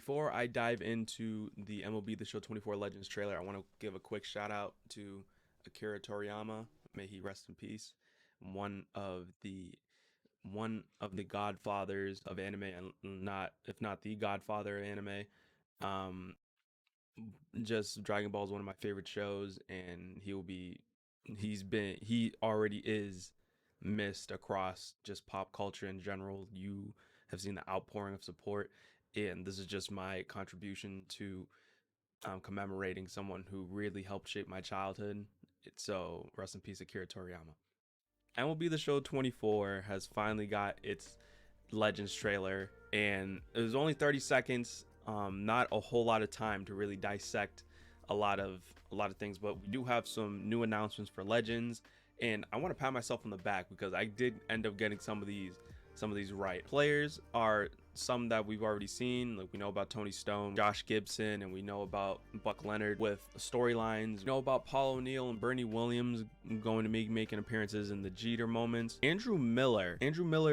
Before I dive into the MLB The Show 24 Legends trailer, I want to give a quick shout out to Akira Toriyama. May he rest in peace. One of the godfathers of anime, and not if not the godfather of anime. Um, just Dragon Ball is one of my favorite shows, and he already is missed across just pop culture in general. You have seen the outpouring of support, and this is just my contribution to commemorating someone who really helped shape my childhood. So rest in peace, Akira Toriyama. MLB The Show 24 has finally got its Legends trailer, and it was only 30 seconds. Not a whole lot of time to really dissect a lot of things, but we do have some new announcements for Legends, and I want to pat myself on the back because I did end up getting some of these right. Players are some that we've already seen, like we know about Tony Stone, Josh Gibson, and we know about Buck Leonard with storylines. We know about Paul O'Neill and Bernie Williams going to making appearances in the Jeter moments. Andrew Miller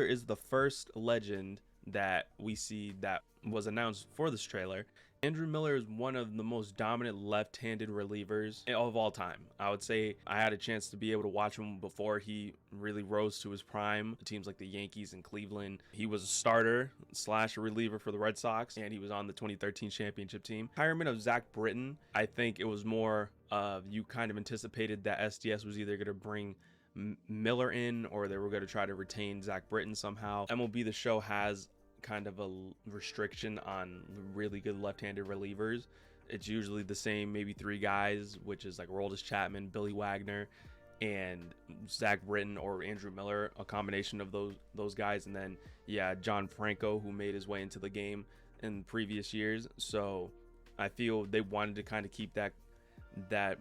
is the first legend that we see that was announced for this trailer. Andrew Miller is one of the most dominant left-handed relievers of all time. I would say I had a chance to be able to watch him before he really rose to his prime. Teams like the Yankees and Cleveland. He was a starter slash reliever for the Red Sox, and he was on the 2013 championship team. Retirement of Zach Britton, I think it was more of you kind of anticipated that SDS was either going to bring Miller in or they were going to try to retain Zach Britton somehow. MLB The Show has kind of a restriction on really good left-handed relievers. It's usually the same, maybe three guys, which is like Aroldis Chapman, Billy Wagner, and Zach Britton or Andrew Miller, a combination of those guys. And then John Franco, who made his way into the game in previous years. So I feel they wanted to kind of keep that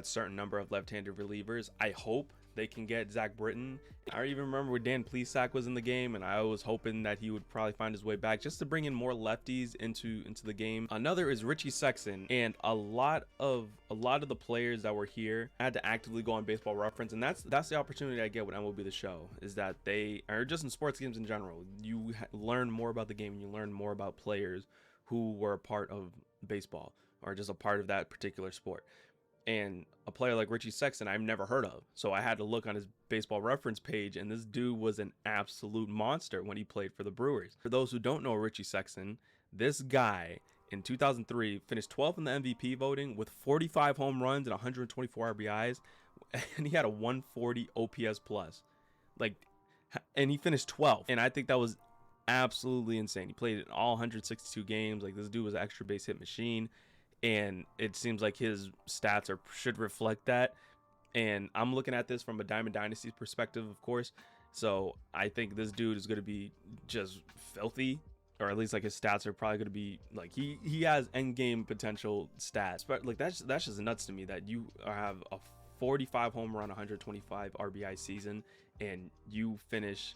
certain number of left-handed relievers. I hope they can get Zach Britton. I even remember when Dan Plesac was in the game, and I was hoping that he would probably find his way back just to bring in more lefties into the game. Another is Richie Sexson, and a lot of the players that were here had to actively go on Baseball Reference, and that's the opportunity I get with MLB The Show, is that they are just in sports games in general. You learn more about the game, and you learn more about players who were a part of baseball or just a part of that particular sport. And a player like Richie Sexson I've never heard of, so I had to look on his Baseball Reference page, and this dude was an absolute monster when he played for the Brewers. For those who don't know Richie Sexson, this guy in 2003 finished 12th in the MVP voting with 45 home runs and 124 RBIs, and he had a 140 OPS plus, and he finished 12th, and I think that was absolutely insane. He played in all 162 games. Like, this dude was an extra base hit machine, and it seems like his stats should reflect that. And I'm looking at this from a Diamond Dynasty perspective, of course. So I think this dude is going to be just filthy, or at least like his stats are probably going to be like he has end game potential stats. But like that's just nuts to me that you have a 45 home run, 125 RBI season, and you finish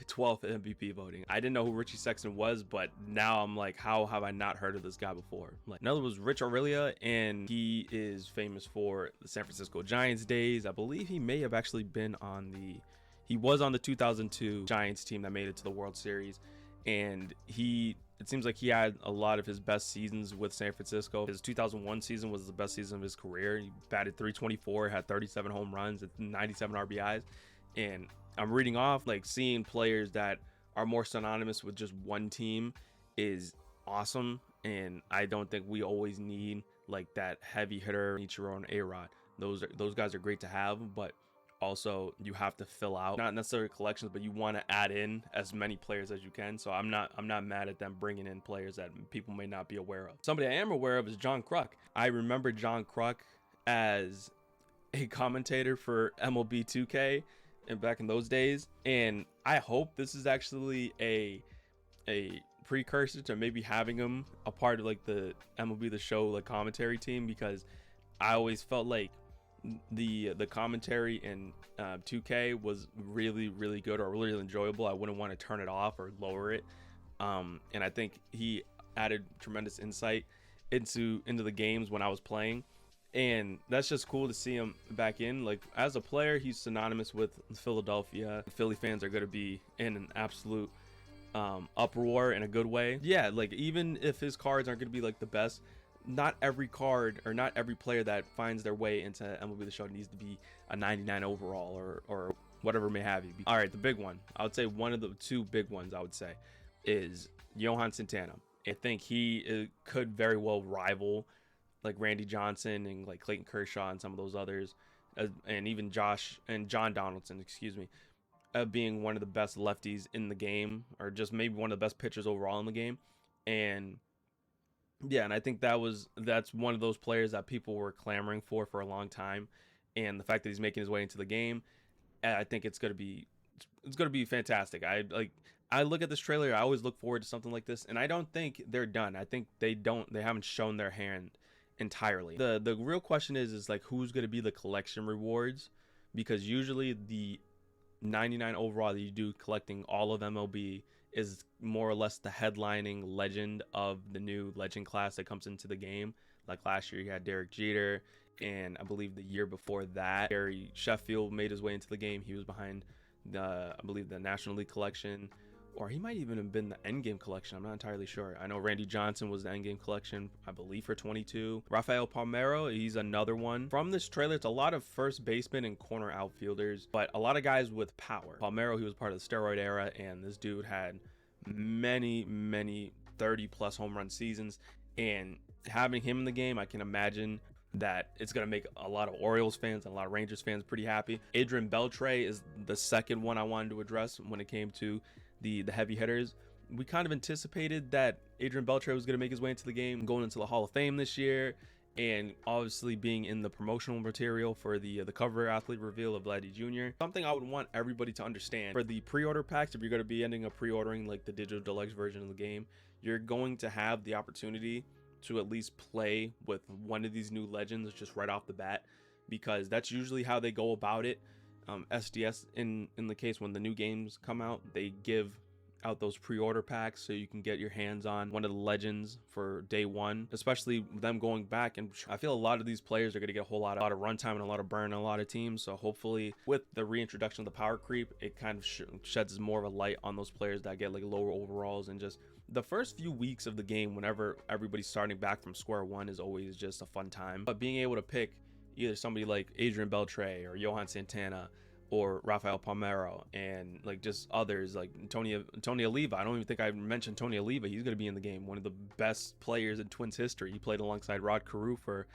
12th MVP voting. I didn't know who Richie Sexson was, but now I'm like, how have I not heard of this guy before? Like, another was Rich Aurelia, and he is famous for the San Francisco Giants days. I believe he may have actually been he was on the 2002 Giants team that made it to the World Series, and it seems like he had a lot of his best seasons with San Francisco. His 2001 season was the best season of his career. He batted .324, had 37 home runs and 97 RBIs. And I'm reading off, like, seeing players that are more synonymous with just one team is awesome. And I don't think we always need like that heavy hitter Ichiro and A-Rod. Those guys are great to have, but also you have to fill out not necessarily collections, but you want to add in as many players as you can. So I'm not mad at them bringing in players that people may not be aware of. Somebody I am aware of is John Kruk. I remember John Kruk as a commentator for MLB 2K and back in those days, and I hope this is actually a precursor to maybe having him a part of like the MLB The Show like commentary team, because I always felt like the commentary in 2K was really good or really enjoyable. I wouldn't want to turn it off or lower it, and I think he added tremendous insight into the games when I was playing. And that's just cool to see him back in. Like, as a player, he's synonymous with Philadelphia. Philly fans are going to be in an absolute uproar in a good way. Yeah, like even if his cards aren't going to be like the best, not every card or not every player that finds their way into MLB The Show needs to be a 99 overall or whatever may have you. All right, the big one, I would say one of the two big ones I would say is Johan Santana. I think he could very well rival like Randy Johnson and like Clayton Kershaw and some of those others, and even John Donaldson, excuse me, being one of the best lefties in the game, or just maybe one of the best pitchers overall in the game. And yeah, and I think that's one of those players that people were clamoring for a long time, and the fact that he's making his way into the game, I think it's gonna be fantastic. I look at this trailer, I always look forward to something like this, and I don't think they're done. I think they haven't shown their hand entirely. The real question is like who's gonna be the collection rewards, because usually the 99 overall that you do collecting all of MLB is more or less the headlining legend of the new legend class that comes into the game. Like last year you had Derek Jeter, and I believe the year before that Gary Sheffield made his way into the game. He was behind I believe the National League collection, or he might even have been the Endgame collection. I'm not entirely sure. I know Randy Johnson was the Endgame collection, I believe, for 22. Rafael Palmeiro, he's another one. From this trailer, it's a lot of first basemen and corner outfielders, but a lot of guys with power. Palmeiro, he was part of the steroid era, and this dude had many 30 plus home run seasons, and having him in the game, I can imagine that it's going to make a lot of Orioles fans and a lot of Rangers fans pretty happy. Adrian Beltre is the second one I wanted to address when it came to the heavy hitters. We kind of anticipated that Adrian Beltre was going to make his way into the game, going into the Hall of Fame this year, and obviously being in the promotional material for the cover athlete reveal of Vladdy Jr. Something I would want everybody to understand: for the pre-order packs, if you're going to be ending up pre-ordering like the digital deluxe version of the game, you're going to have the opportunity to at least play with one of these new legends just right off the bat, because that's usually how they go about it. SDS, in the case when the new games come out, they give out those pre-order packs so you can get your hands on one of the legends for day one, especially them going back. And I feel a lot of these players are going to get a lot of runtime and a lot of burn on a lot of teams. So hopefully with the reintroduction of the power creep, it kind of sheds more of a light on those players that get like lower overalls. And just the first few weeks of the game, whenever everybody's starting back from square one, is always just a fun time. But being able to pick either somebody like Adrian Beltre or Johan Santana or Rafael Palmeiro, and like just others like Tony Oliva. I don't even think I mentioned Tony Oliva. He's going to be in the game. One of the best players in Twins history. He played alongside Rod Carew for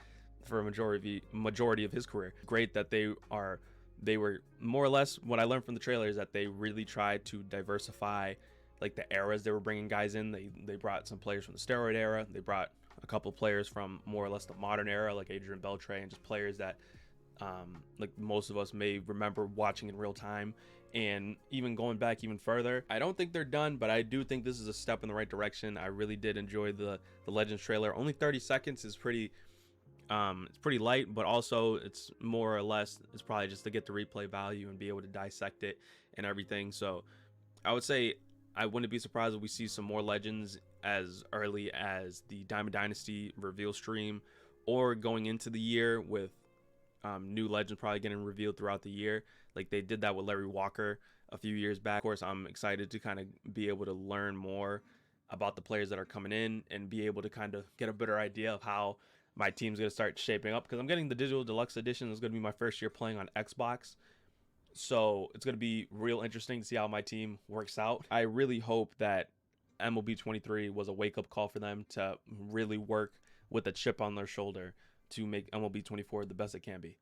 a majority of his career. Great that they were more or less, what I learned from the trailer is that they really tried to diversify like the eras they were bringing guys in. They brought some players from the steroid era. They brought a couple players from more or less the modern era, like Adrian Beltre, and just players that like most of us may remember watching in real time. And even going back even further, I don't think they're done, but I do think this is a step in the right direction. I really did enjoy the Legends trailer. Only 30 seconds is pretty it's pretty light, but also it's more or less, it's probably just to get the replay value and be able to dissect it and everything. So I would say I wouldn't be surprised if we see some more Legends as early as the Diamond Dynasty reveal stream, or going into the year with new legends probably getting revealed throughout the year, like they did that with Larry Walker a few years back. Of course, I'm excited to kind of be able to learn more about the players that are coming in and be able to kind of get a better idea of how my team's going to start shaping up, because I'm getting the digital deluxe edition. It's going to be my first year playing on Xbox, so it's going to be real interesting to see how my team works out. I really hope that MLB 23 was a wake-up call for them to really work with a chip on their shoulder to make MLB 24 the best it can be.